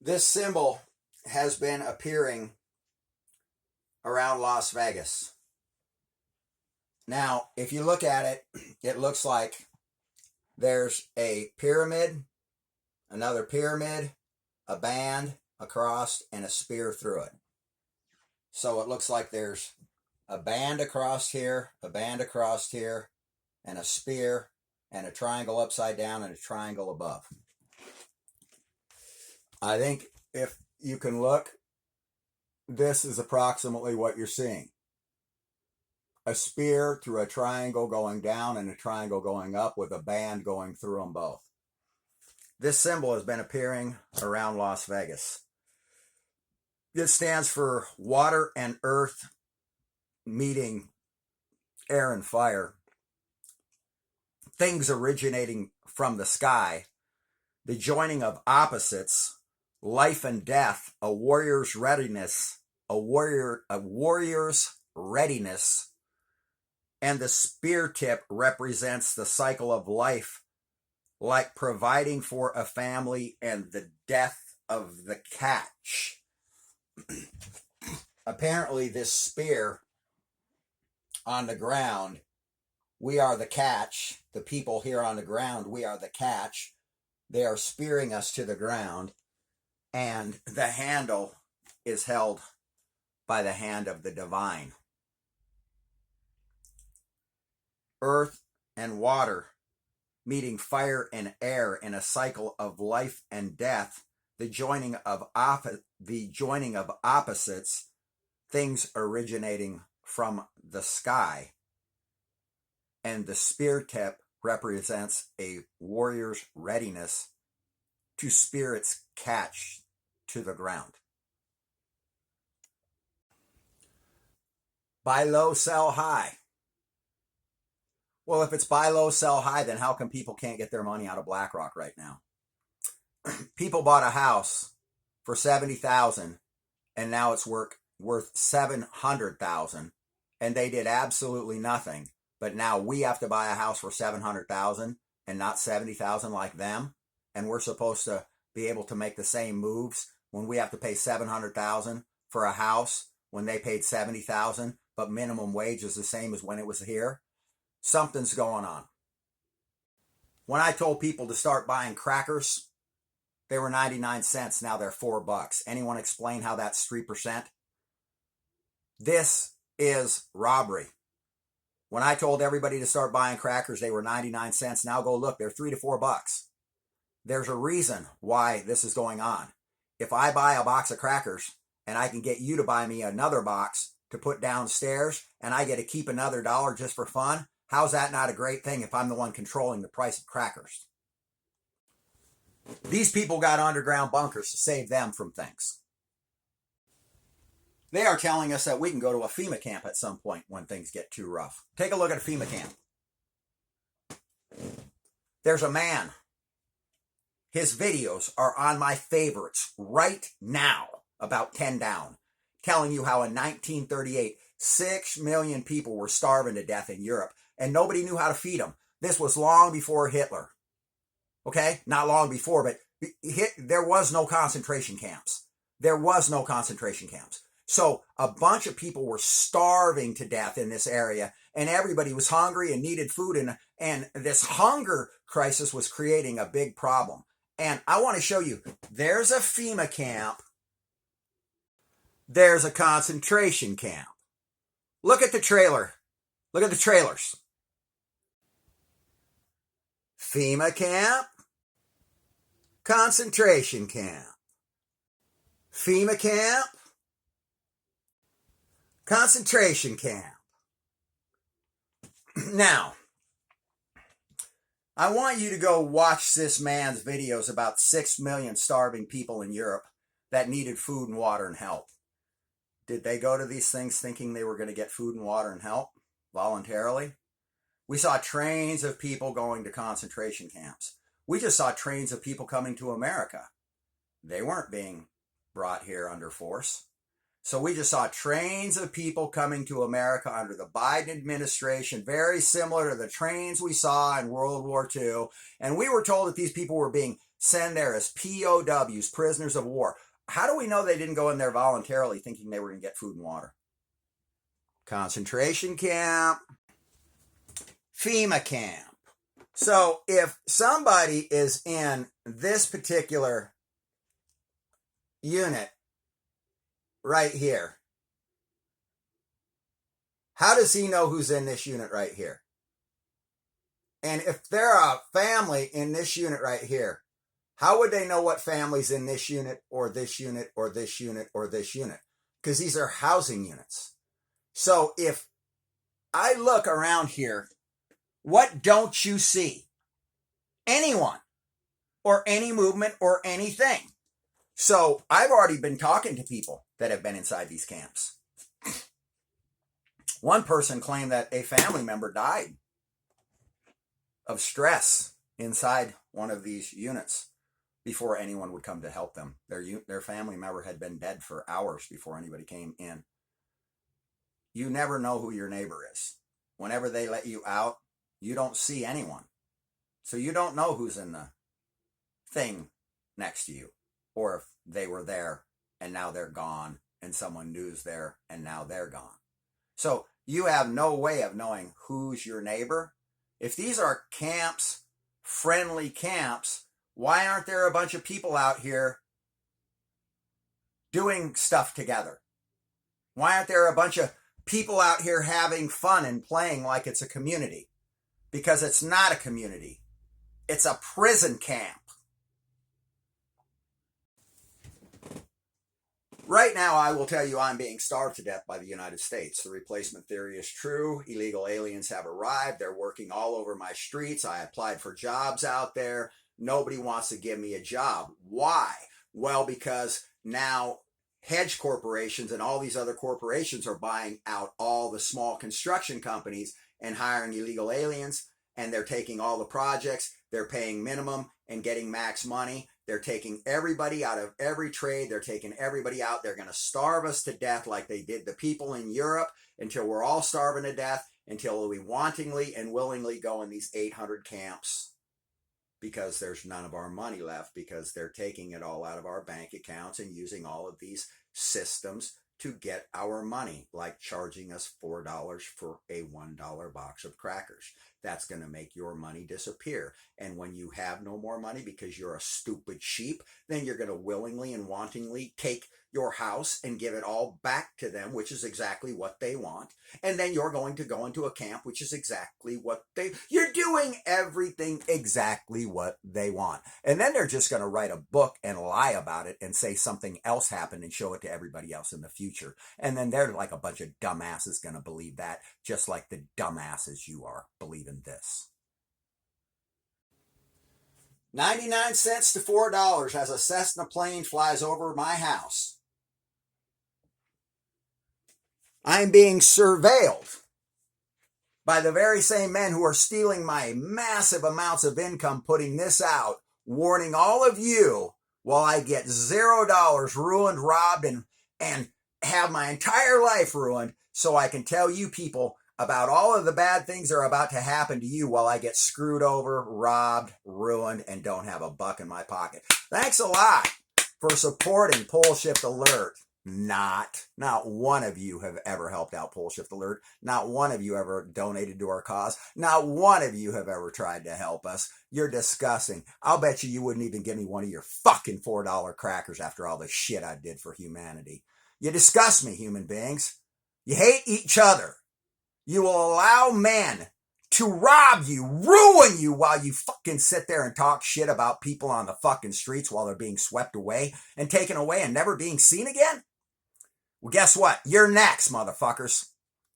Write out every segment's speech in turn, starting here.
This symbol has been appearing around Las Vegas. Now, if you look at it, it looks like there's a pyramid, another pyramid, a band across, and a spear through it. So it looks like there's a band across here, a band across here, and a spear, and a triangle upside down, and a triangle above. I think if you can look, this is approximately what you're seeing. A spear through a triangle going down and a triangle going up with a band going through them both. This symbol has been appearing around Las Vegas. It stands for water and earth meeting air and fire. Things originating from the sky. The joining of opposites. Life and death. A warrior's readiness. A warrior's readiness. And the spear tip represents the cycle of life, like providing for a family and the death of the catch. Apparently this spear on the ground, we are the catch. The people here on the ground, we are the catch. They are spearing us to the ground, and the handle is held by the hand of the divine. Earth and water meeting fire and air in a cycle of life and death, the joining of opposites, things originating from the sky. And the spear tip represents a warrior's readiness to spear its catch to the ground. Buy low, sell high. Well, if it's buy low, sell high, then how come people can't get their money out of BlackRock right now? People bought a house for $70,000 and now it's worth $700,000, and they did absolutely nothing. But now we have to buy a house for $700,000 and not $70,000 like them, and we're supposed to be able to make the same moves when we have to pay $700,000 for a house when they paid $70,000, but minimum wage is the same as when it was here. Something's going on. When I told people to start buying crackers, they were 99 cents. Now they're $4. Anyone explain how that's 3%? This is robbery. When I told everybody to start buying crackers, they were 99 cents. Now go look, they're $3 to $4. There's a reason why this is going on. If I buy a box of crackers and I can get you to buy me another box to put downstairs and I get to keep another dollar just for fun, how's that not a great thing if I'm the one controlling the price of crackers? These people got underground bunkers to save them from things. They are telling us that we can go to a FEMA camp at some point when things get too rough. Take a look at a FEMA camp. There's a man. His videos are on my favorites right now, about 10 down, telling you how in 1938, 6 million people were starving to death in Europe, and nobody knew how to feed them. This was long before Hitler. Okay? Not long before, but there was no concentration camps. There was no concentration camps. So a bunch of people were starving to death in this area, and everybody was hungry and needed food, and this hunger crisis was creating a big problem. And I want to show you, there's a FEMA camp. There's a concentration camp. Look at the trailer. Look at the trailers. FEMA camp. Concentration camp. FEMA camp. Concentration camp. Now, I want you to go watch this man's videos about 6 million starving people in Europe that needed food and water and help. Did they go to these things thinking they were going to get food and water and help voluntarily? We saw trains of people going to concentration camps. We just saw trains of people coming to America. They weren't being brought here under force. So we just saw trains of people coming to America under the Biden administration, very similar to the trains we saw in World War II. And we were told that these people were being sent there as POWs, prisoners of war. How do we know they didn't go in there voluntarily thinking they were going to get food and water? Concentration camp, FEMA camp. So if somebody is in this particular unit right here, how does he know who's in this unit right here? And if they're a family in this unit right here, how would they know what family's in this unit or this unit or this unit or this unit? Because these are housing units. So if I look around here, what don't you see? Anyone or any movement or anything. So I've already been talking to people that have been inside these camps. One person claimed that a family member died of stress inside one of these units before anyone would come to help them. Their family member had been dead for hours before anybody came in. You never know who your neighbor is. Whenever they let you out, you don't see anyone. So you don't know who's in the thing next to you, or if they were there and now they're gone and someone new's there and now they're gone. So you have no way of knowing who's your neighbor. If these are camps, friendly camps, why aren't there a bunch of people out here doing stuff together? Why aren't there a bunch of people out here having fun and playing like it's a community? Because it's not a community. It's a prison camp. Right now, I will tell you I'm being starved to death by the United States. The replacement theory is true. Illegal aliens have arrived. They're working all over my streets. I applied for jobs out there. Nobody wants to give me a job. Why? Well, because now hedge corporations and all these other corporations are buying out all the small construction companies and hiring illegal aliens, and they're taking all the projects. They're paying minimum and getting max money. They're taking everybody out of every trade. They're taking everybody out. They're going to starve us to death like they did the people in Europe until we're all starving to death, until we wantingly and willingly go in these 800 camps because there's none of our money left, because they're taking it all out of our bank accounts and using all of these systems to get our money, like charging us $4 for a $1 box of crackers. That's going to make your money disappear. And when you have no more money because you're a stupid sheep, then you're going to willingly and wantingly take your house and give it all back to them, which is exactly what they want. And then you're going to go into a camp, which is exactly what you're doing everything exactly what they want. And then they're just going to write a book and lie about it and say something else happened and show it to everybody else in the future. And then they're like a bunch of dumbasses going to believe that, just like the dumbasses you are believing this. 99 cents to $4 as a Cessna plane flies over my house. I'm being surveilled by the very same men who are stealing my massive amounts of income, putting this out, warning all of you while I get $0 ruined, robbed, and have my entire life ruined, so I can tell you people about all of the bad things that are about to happen to you while I get screwed over, robbed, ruined, and don't have a buck in my pocket. Thanks a lot for supporting Poleshift Alert. Not one of you have ever helped out Poleshift Alert. Not one of you ever donated to our cause. Not one of you have ever tried to help us. You're disgusting. I'll bet you wouldn't even give me one of your fucking $4 crackers after all the shit I did for humanity. You disgust me, human beings. You hate each other. You will allow men to rob you, ruin you, while you fucking sit there and talk shit about people on the fucking streets while they're being swept away and taken away and never being seen again? Well, guess what? You're next, motherfuckers.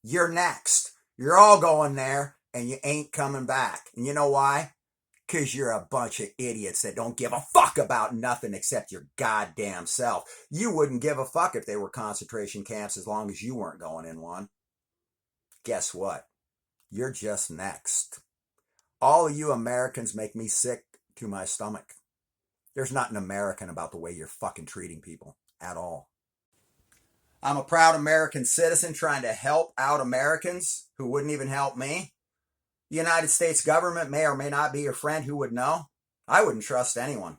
You're next. You're all going there, and you ain't coming back. And you know why? Because you're a bunch of idiots that don't give a fuck about nothing except your goddamn self. You wouldn't give a fuck if they were concentration camps as long as you weren't going in one. Guess what? You're just next. All of you Americans make me sick to my stomach. There's nothing American about the way you're fucking treating people at all. I'm a proud American citizen trying to help out Americans who wouldn't even help me. The United States government may or may not be your friend. Who would know? I wouldn't trust anyone.